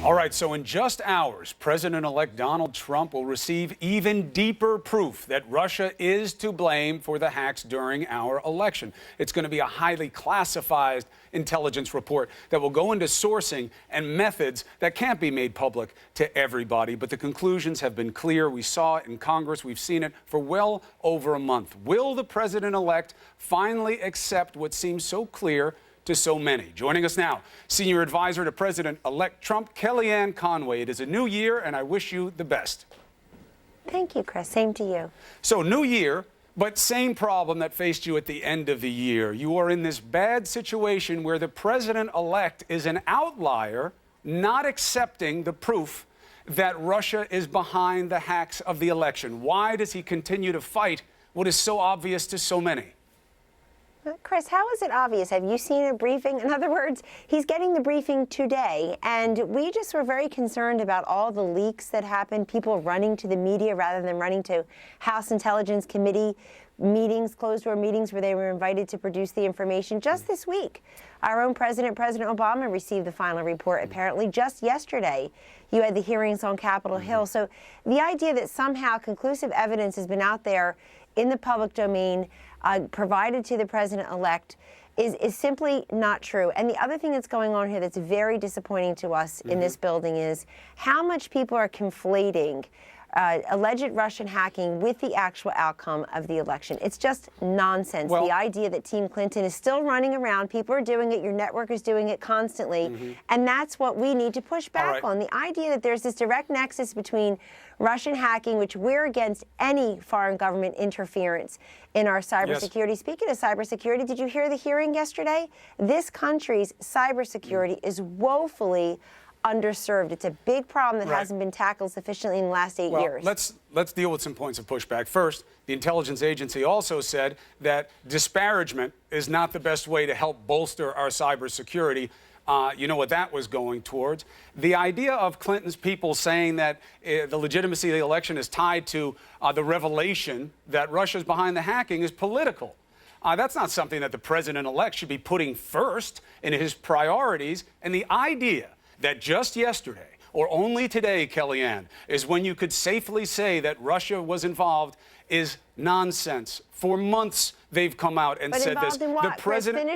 All right, so in just hours, President-elect Donald Trump will receive even deeper proof that Russia is to blame for the hacks during our election. It's going to be a highly classified intelligence report that will go into sourcing and methods that can't be made public to everybody. But the conclusions have been clear. We saw it in Congress. We've seen it for well over a month. Will the president-elect finally accept what seems so clear to so many? Joining us now, Senior Advisor to President-elect Trump, Kellyanne Conway. It is a new year, and I wish you the best. Thank you, Chris. Same to you. So, new year, but same problem that faced you at the end of the year. You are in this bad situation where the president-elect is an outlier, not accepting the proof that Russia is behind the hacks of the election. Why does he continue to fight what is so obvious to so many? Chris, how is it obvious? Have you seen a briefing? In other words, he's getting the briefing today, and we just were very concerned about all the leaks that happened, people running to the media rather than running to House Intelligence Committee meetings, closed-door meetings where they were invited to produce the information. Just this week, our own President Obama, received the final report. Apparently, just yesterday, you had the hearings on Capitol Hill. So the idea that somehow conclusive evidence has been out there in the public domain provided to the president-elect is simply not true. And the other thing that's going on here that's very disappointing to us in this building is how much people are conflating alleged Russian hacking with the actual outcome of the election. It's just nonsense. Well, the idea that Team Clinton is still running around, people are doing it, your network is doing it constantly, and that's what we need to push back on. The idea that there's this direct nexus between Russian hacking, which we're against any foreign government interference in our cybersecurity. Yes. Speaking of cybersecurity, did you hear the hearing yesterday? This country's cybersecurity is woefully underserved. It's a big problem that hasn't been tackled sufficiently in the last 8 years. Let's deal with some points of pushback. First, the intelligence agency also said that disparagement is not the best way to help bolster our cybersecurity. You know what that was going towards. The idea of Clinton's people saying that the legitimacy of the election is tied to the revelation that Russia's behind the hacking is political. That's not something that the president-elect should be putting first in his priorities. And the idea that just yesterday, or only today, Kellyanne, is when you could safely say that Russia was involved is nonsense. For months, they've come out and said this. The president,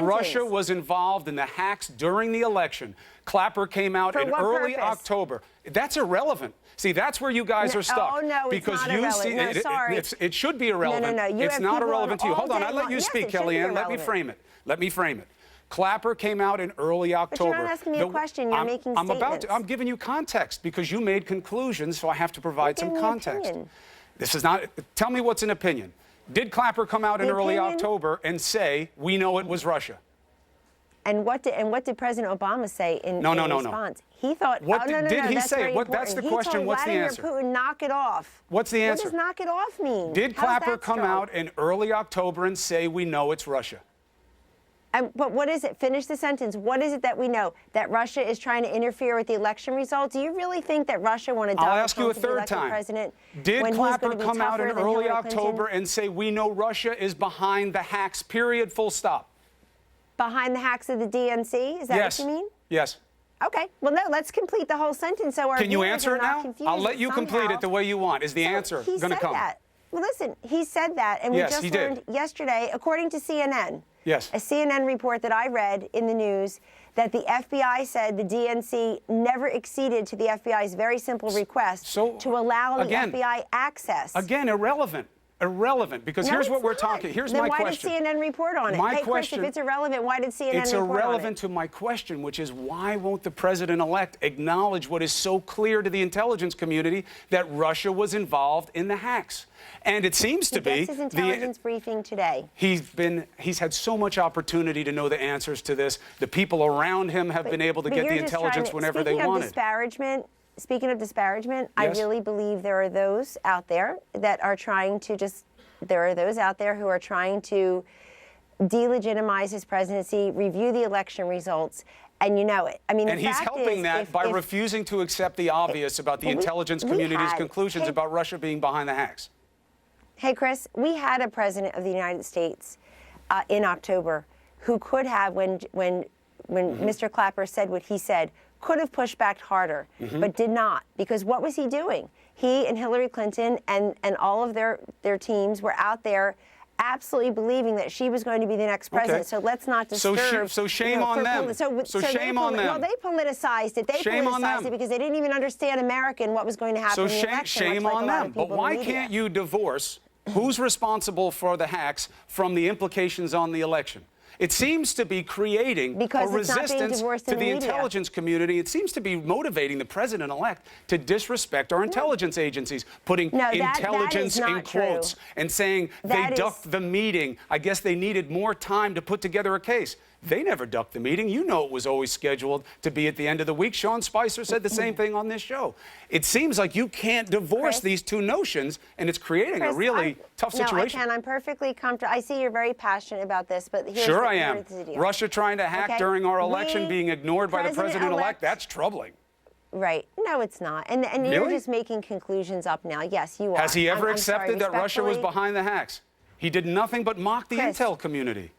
Russia was involved in the hacks during the election. Clapper came out in early October. That's irrelevant. See, that's where you guys are stuck. Oh, no, because it's not irrelevant. It should be irrelevant. No. It's not irrelevant to you. Hold on, I'll let you speak, Kellyanne. Let me frame it. Clapper came out in early October. But you're not asking me a question. You're making statements. I'm giving you context because you made conclusions, so I have to provide some context. This is not. Tell me what's an opinion. Did Clapper come out in early October and say we know it was Russia? And what did President Obama say in response? He thought. Did he say? That's the question. What's the answer? Putin, knock it off. What's the answer? What does knock it off mean? Did Clapper come out in early October and say we know it's Russia? But what is it? Finish the sentence. What is it that we know? That Russia is trying to interfere with the election results? Do you really think that Russia wanted Donald Trump to be elected president? Did Clapper come out in early October and say, we know Russia is behind the hacks, period, full stop? Behind the hacks of the DNC? Is that what you mean? Yes. Okay. Well, no, let's complete the whole sentence so our Can you answer it now? Confused I'll let you complete it the way you want. Is the answer going to come? That. Well, listen, he said that, and we just learned yesterday, according to CNN, a CNN report that I read in the news, that the FBI said the DNC never acceded to the FBI's very simple request to allow the FBI access. Again, irrelevant, because here's what we're talking. Here's my question. Then why did CNN report on it? Hey, Chris, if it's irrelevant, why did CNN report on it? It's irrelevant to my question, which is why won't the president-elect acknowledge what is so clear to the intelligence community, that Russia was involved in the hacks? And it seems to be his intelligence briefing today. He's had so much opportunity to know the answers to this. The people around him have been able to get the intelligence whenever they wanted. Speaking of disparagement, I really believe there are those out there that are trying to there are those out there who are trying to delegitimize his presidency, review the election results, and you know it. I mean, and he's helping that by refusing to accept the obvious about the intelligence community's conclusions about Russia being behind the hacks. Hey, Chris, we had a president of the United States in October who could have, when Mr. Clapper said what he said, could have pushed back harder, but did not. Because what was he doing? He and Hillary Clinton and all of their teams were out there absolutely believing that she was going to be the next president. Okay. So let's not disturb. So shame on them. So shame on them. Well, they politicized it. They politicized it because they didn't even understand America and what was going to happen in the election. So shame on them. But why can't you divorce who's responsible for the hacks from the implications on the election? It seems to be creating a resistance to the intelligence community. It seems to be motivating the president-elect to disrespect our intelligence agencies, putting intelligence in quotes and saying they ducked the meeting. I guess they needed more time to put together a case. They never ducked the meeting. You know it was always scheduled to be at the end of the week. Sean Spicer said the same thing on this show. It seems like you can't divorce these two notions, and it's creating a really tough situation. No, I can. I'm perfectly comfortable. I see you're very passionate about this, but here's Sure the, I am. Here's the deal. Russia trying to hack during our election, being ignored by the president-elect, that's troubling. Right. No, it's not. And Really? You're just making conclusions up now. Yes, you are. Has he ever accepted that Russia was behind the hacks? He did nothing but mock the intel community.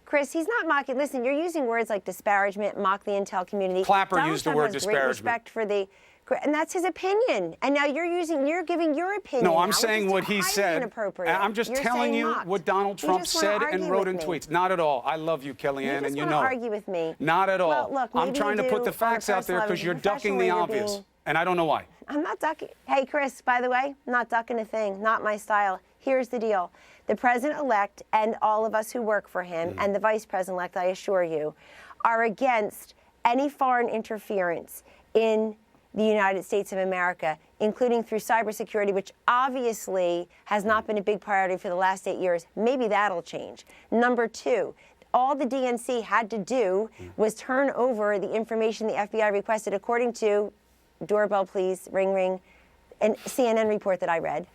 Chris, he's not mocking. Listen, you're using words like disparagement, mock the intel community. Clapper used the word disparagement. Great respect for the, and that's his opinion. And now you're giving your opinion. No, I'm now, saying what he said. I'm just telling you what Donald Trump said and wrote in tweets. Not at all. I love you, Kellyanne, and you know. You just want to argue with me. Not at all. Well, look, I'm trying to put the facts out there because you're ducking the obvious, and I don't know why. I'm not ducking. Hey, Chris, by the way, not ducking a thing. Not my style. Here's the deal. The president-elect and all of us who work for him and the vice president-elect, I assure you, are against any foreign interference in the United States of America, including through cybersecurity, which obviously has not been a big priority for the last 8 years. Maybe that'll change. Number two, all the DNC had to do was turn over the information the FBI requested, according to, doorbell please, ring ring, and CNN report that I read.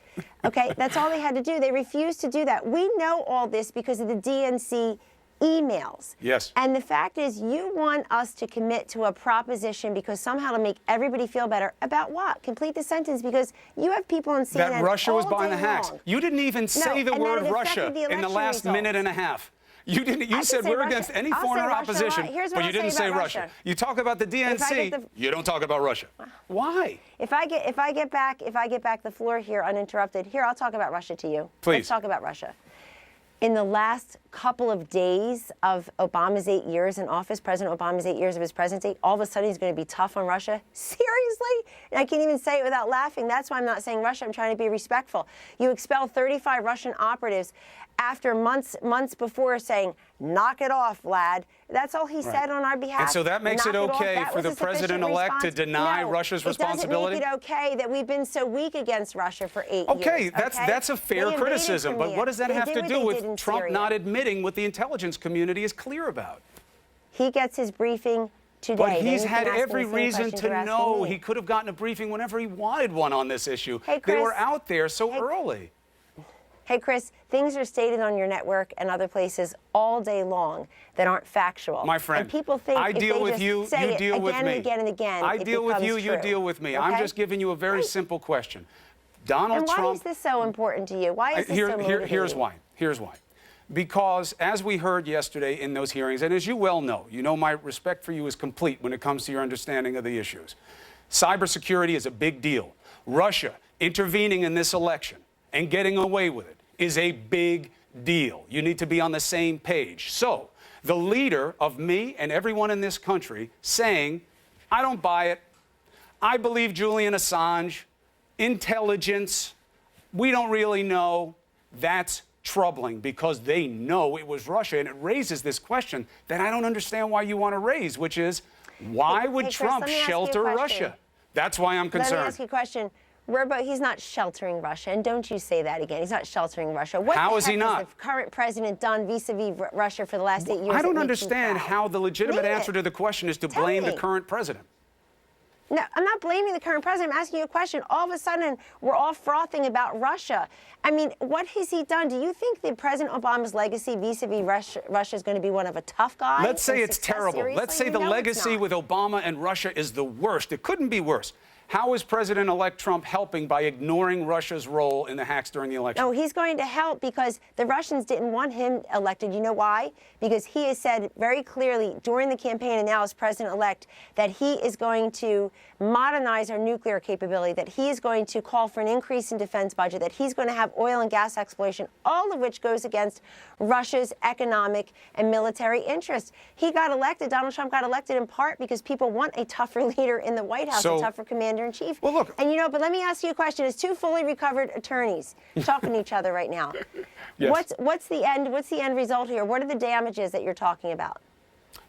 Okay, that's all they had to do. They refused to do that. We know all this because of the DNC emails. Yes. And the fact is, you want us to commit to a proposition because somehow to make everybody feel better. About what? Complete the sentence, because you have people on CNN that Russia was behind the hacks. Long. You didn't even say the word Russia in the last minute and a half. You didn't. You said we're against any foreign opposition, but you didn't say Russia. You talk about the DNC. You don't talk about Russia. Why? If I get back the floor here uninterrupted, here I'll talk about Russia to you. Please. Let's talk about Russia. In the last couple of days of Obama's 8 years in office, President Obama's 8 years of his presidency, all of a sudden he's going to be tough on Russia? Seriously? And I can't even say it without laughing. That's why I'm not saying Russia. I'm trying to be respectful. You expelled 35 Russian operatives after months before saying, knock it off, lad. That's all he said on our behalf. And so that makes it okay for the president-elect to deny Russia's responsibility? It doesn't make it okay that we've been so weak against Russia for 8 years. Okay, that's a fair criticism, but what does that have to do with Trump not admitting what the intelligence community is clear about? He gets his briefing today. But he's had every reason to know. He could have gotten a briefing whenever he wanted one on this issue. Hey, Chris, they were out there so early. Hey, Chris, things are stated on your network and other places all day long that aren't factual. My friend, and people think I deal with you, you deal with me. Again and again, I deal with you, you deal with me. I'm just giving you a very simple question. Donald Trump. And why is this so important to you? Why is this so motivating? Here's why. Here's why. Because as we heard yesterday in those hearings, and as you well know, my respect for you is complete when it comes to your understanding of the issues. Cybersecurity is a big deal. Russia intervening in this election and getting away with it is a big deal. You need to be on the same page. So, the leader of me and everyone in this country saying, I don't buy it. I believe Julian Assange, intelligence, we don't really know. That's troubling because they know it was Russia. And it raises this question that I don't understand why you want to raise, which is, why would Trump shelter Russia? That's why I'm concerned. Let me ask you a question. He's not sheltering Russia, and don't you say that again. He's not sheltering Russia. How is he not? What has the current president done vis-a-vis Russia for the last 8 years? I don't understand how the legitimate answer to the question is to blame the current president. No, I'm not blaming the current president. I'm asking you a question. All of a sudden, we're all frothing about Russia. I mean, what has he done? Do you think that President Obama's legacy vis-a-vis Russia is going to be one of a tough guy? Let's say it's terrible. Seriously? Let's say the legacy with Obama and Russia is the worst. It couldn't be worse. How is President-elect Trump helping by ignoring Russia's role in the hacks during the election? No, he's going to help because the Russians didn't want him elected. You know why? Because he has said very clearly during the campaign and now as president-elect that he is going to modernize our nuclear capability, that he is going to call for an increase in defense budget, that he's going to have oil and gas exploration, all of which goes against Russia's economic and military interests. He got elected, Donald Trump got elected in part because people want a tougher leader in the White House, a tougher commander-in-chief. Well, look. And but let me ask you a question. As two fully recovered attorneys talking to each other right now, Yes. what's the end result here? What are the damages that you're talking about?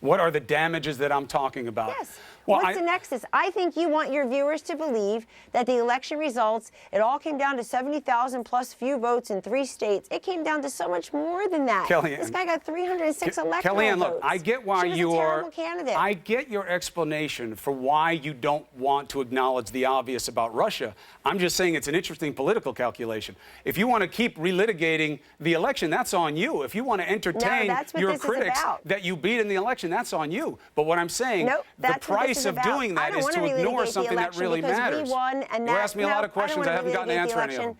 What are the damages that I'm talking about? Yes. Well, What's the nexus? I think you want your viewers to believe that the election results, it all came down to 70,000 plus few votes in 3 states. It came down to so much more than that. Kellyanne, this guy got 306 electoral Kellyanne, votes. look, I get why she you was a are. terrible candidate. I get your explanation for why you don't want to acknowledge the obvious about Russia. I'm just saying it's an interesting political calculation. If you want to keep relitigating the election, that's on you. If you want to entertain your critics that you beat in the election, that's on you. But what I'm saying, the price of doing that is to ignore something that really matters. We won, and you asked me a lot of questions. I haven't gotten to answer any of them.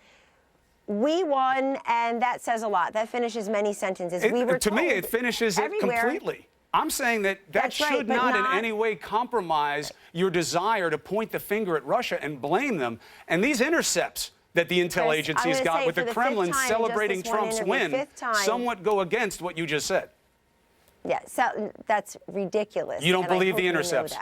We won, and that says a lot. That finishes many sentences. To me, it finishes it completely. I'm saying that should not in any way compromise your desire to point the finger at Russia and blame them. And these intercepts that the intel agencies got with the Kremlin celebrating Trump's win somewhat go against what you just said. Yeah, so that's ridiculous. You don't believe the intercepts?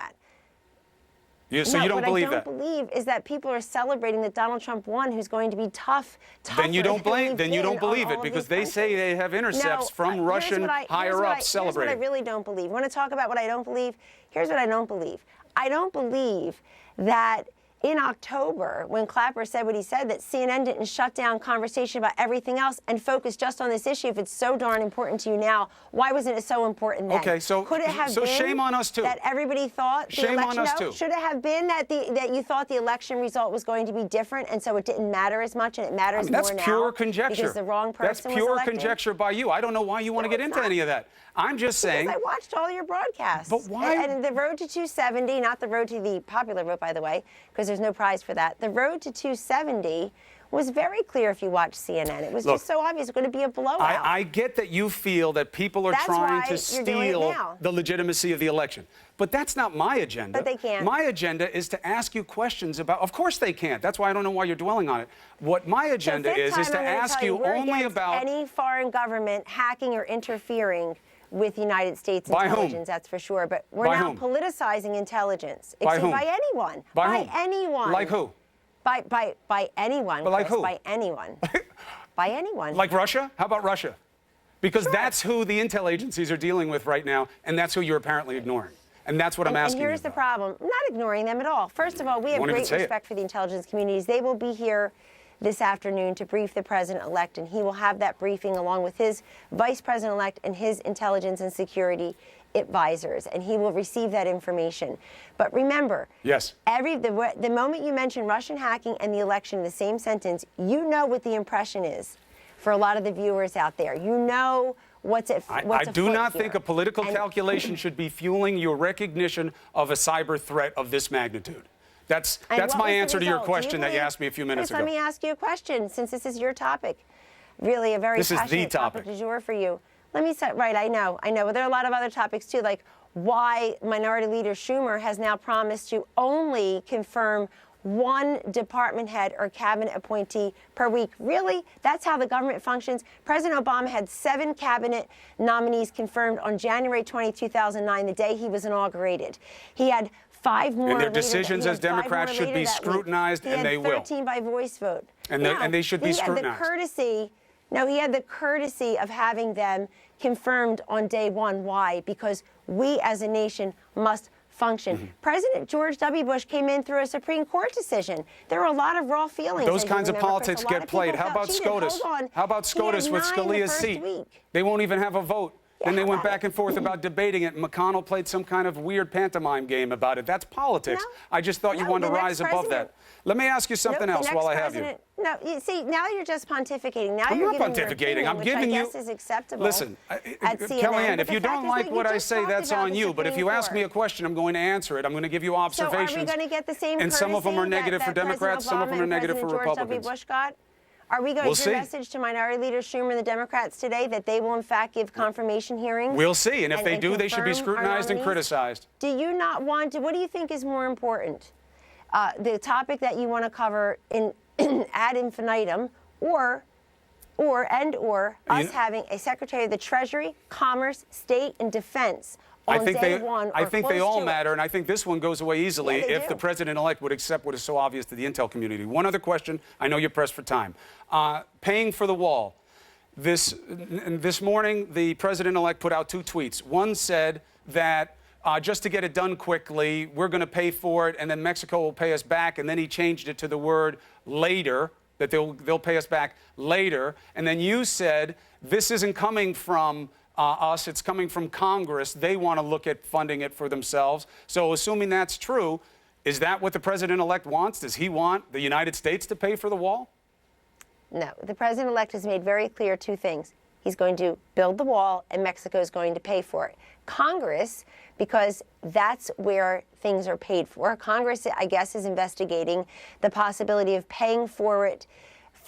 So you don't believe that? What I don't believe is that people are celebrating that Donald Trump won, who's going to be tougher. Then you don't believe. Then you don't believe it because they say they have intercepts from Russian higher-ups celebrating. Here's what I really don't believe. You want to talk about what I don't believe? Here's what I don't believe. I don't believe that in October, when Clapper said what he said, that CNN didn't shut down conversation about everything else and focus just on this issue. If it's so darn important to you now, why wasn't it so important then? Okay, so could it have been shame on us too. That everybody thought the shame election? On us too. Should it have been that you thought the election result was going to be different, and so it didn't matter as much, and it matters more now? That's pure conjecture. Because the wrong person That's pure was elected? conjecture by you. I don't know why you want to get into any of that. I'm just saying. Because I watched all your broadcasts. But why? And the road to 270, not the road to the popular vote, by the way, because there's no prize for that. The road to 270 was very clear if you watch CNN. It was just so obvious it's going to be a blowout. I get that you feel that people are trying to steal the legitimacy of the election. But that's not my agenda. But they can't. My agenda is to ask you questions about. Of course they can't. That's why I don't know why you're dwelling on it. What my agenda is to ask you only about any foreign government hacking or interfering with United States intelligence, that's for sure. But we're now politicizing intelligence. By whom? By anyone. By anyone. Like who? By anyone. But like Chris, who? By anyone. By anyone. Like Russia? How about Russia? Because that's who the intel agencies are dealing with right now, and that's who you're apparently ignoring. And that's what I'm asking you And here's the problem. I'm not ignoring them at all. First of all, we have great respect for the intelligence communities. They will be here this afternoon to brief the president-elect, and he will have that briefing along with his vice president-elect and his intelligence and security advisors, and he will receive that information. But remember, the moment you mention Russian hacking and the election in the same sentence, you know what the impression is for a lot of the viewers out there. You know what's at I do not think a political calculation should be fueling your recognition of a cyber threat of this magnitude. That's my answer to your question that you asked me a few minutes ago. Let me ask you a question, since this is your topic. Really a very passionate topic du jour for you. Let me say, I know, but there are a lot of other topics too, like why Minority Leader Schumer has now promised to only confirm one department head or cabinet appointee per week. Really? That's how the government functions? President Obama had 7 cabinet nominees confirmed on January 20, 2009, the day he was inaugurated. He had 5 more. And their decisions as Democrats should be scrutinized, and they will. 13 by voice vote. And they should be scrutinized. He had the courtesy of having them confirmed on day 1. Why? Because we as a nation must function. President George W. Bush came in through a Supreme Court decision. There were a lot of raw feelings. Those kinds of politics get played. How about SCOTUS? How about SCOTUS with Scalia's seat? They won't even have a vote. Then they how went about back and forth about debating it, and McConnell played some kind of weird pantomime game about it. That's politics. No. I just thought you No, wanted the to next rise above president- that. Let me ask you something Nope, else the while next I have you. president- No, you see, now you're just pontificating. Now I'm you're not giving your pontificating. opinion, I'm which giving I you. guess is acceptable. Listen, at CNN, Kellyanne, but if the you fact don't is like you what I just say, talked that's about on the you. But if Supreme you ask me a Court. question, I'm going to answer it. I'm going to give you So are observations. we going to get the same And some of them are courtesy negative that for Democrats, some of them are President Obama negative and for President George W. Republicans. Bush got? Are we going We'll to see. send a message to Minority Leader Schumer and the Democrats today that they will in fact give confirmation hearings? We'll see. And if they do, they should be confirm our scrutinized and nominees? criticized. Do you not want to? What do you think is more important? The topic that you want to cover in ad infinitum, or us having a Secretary of the Treasury, Commerce, State, and Defense on day one, or I think they close all to it? matter, and I think this one goes away easily Yeah, they if do. the president-elect would accept what is so obvious to the intel community. One other question. I know you're pressed for time. Paying for the wall. This morning, the president-elect put out 2 tweets. One said that just to get it done quickly, we're going to pay for it, and then Mexico will pay us back. And then he changed it to the word later, that they'll pay us back later. And then you said this isn't coming from us, it's coming from Congress. They want to look at funding it for themselves. So assuming that's true, is that what the president-elect wants? Does he want the United States to pay for the wall? No, the president-elect has made very clear 2 things. He's going to build the wall, and Mexico is going to pay for it. Congress, because that's where things are paid for. Congress, I guess, is investigating the possibility of paying for it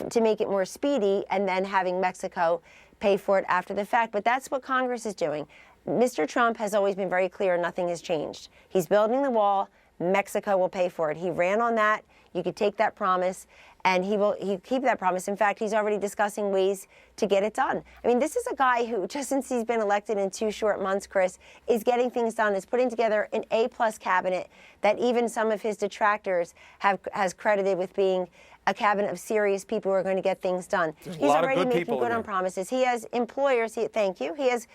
to make it more speedy and then having Mexico pay for it after the fact. But that's what Congress is doing. Mr. Trump has always been very clear nothing has changed. He's building the wall. Mexico will pay for it. He ran on that. You could take that promise, and he'll keep that promise. In fact, he's already discussing ways to get it done. I mean, this is a guy who, just since he's been elected in 2 short months, Chris, is getting things done, is putting together an A-plus cabinet that even some of his detractors has credited with being a cabinet of serious people who are going to get things done. There's a He's lot of already good making people good in on there. promises. He has employers. Thank you. He has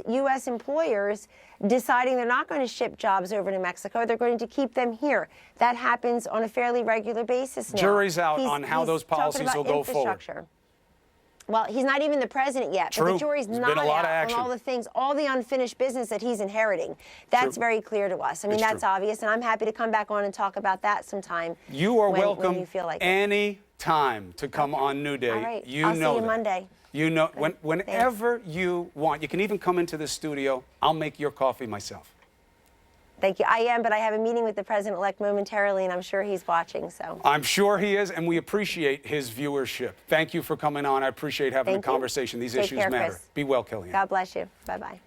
U.S. employers deciding they're not going to ship jobs over to Mexico. They're going to keep them here. That happens on a fairly regular basis now. Jury's out on how those talking policies about will go forward. infrastructure. Well, he's not even the president yet, but True. the jury's There's not been a lot of out on action. all the things, all the unfinished business that he's inheriting. That's True. very clear to us. I mean, It's that's true. obvious, and I'm happy to come back on and talk about that sometime. You are when welcome you feel like it. any time to come on New Day. All right. You I'll know see you that. Monday. You know, whenever you want. You can even come into the studio. I'll make your coffee myself. Thank you. I am, but I have a meeting with the president-elect momentarily, and I'm sure he's watching. So I'm sure he is, and we appreciate his viewership. Thank you for coming on. I appreciate having Thank a you. conversation. These Take issues care, matter. Chris. Be well, Kellyanne. God bless you. Bye-bye.